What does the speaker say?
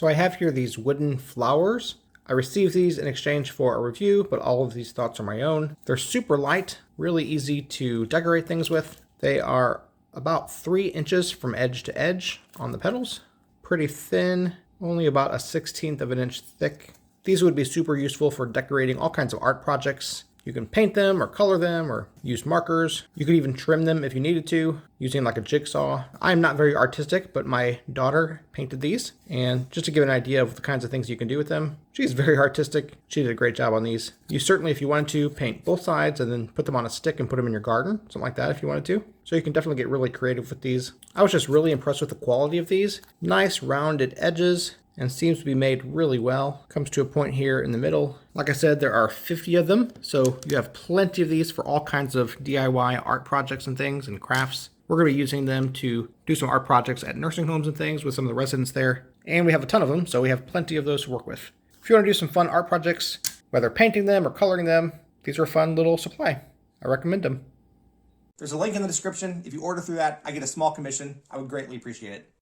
So I have here these wooden flowers. I received these in exchange for a review, but all of these thoughts are my own. They're super light, really easy to decorate things with. They are about 3 inches from edge to edge on the petals. Pretty thin, only about a 1/16 of an inch thick. These would be super useful for decorating all kinds of art projects. You can paint them or color them or use markers. You could even trim them if you needed to, using like a jigsaw. I'm not very artistic, but my daughter painted these. And just to give an idea of the kinds of things you can do with them, she's very artistic. She did a great job on these. You certainly, if you wanted to, paint both sides and then put them on a stick and put them in your garden, something like that if you wanted to. So you can definitely get really creative with these. I was just really impressed with the quality of these. Nice rounded edges, and seems to be made really well. Comes to a point here in the middle. Like I said, there are 50 of them, so you have plenty of these for all kinds of DIY art projects and things and crafts. We're going to be using them to do some art projects at nursing homes and things with some of the residents there. And we have a ton of them, so we have plenty of those to work with. If you want to do some fun art projects, whether painting them or coloring them, these are a fun little supply. I recommend them. There's a link in the description. If you order through that, I get a small commission. I would greatly appreciate it.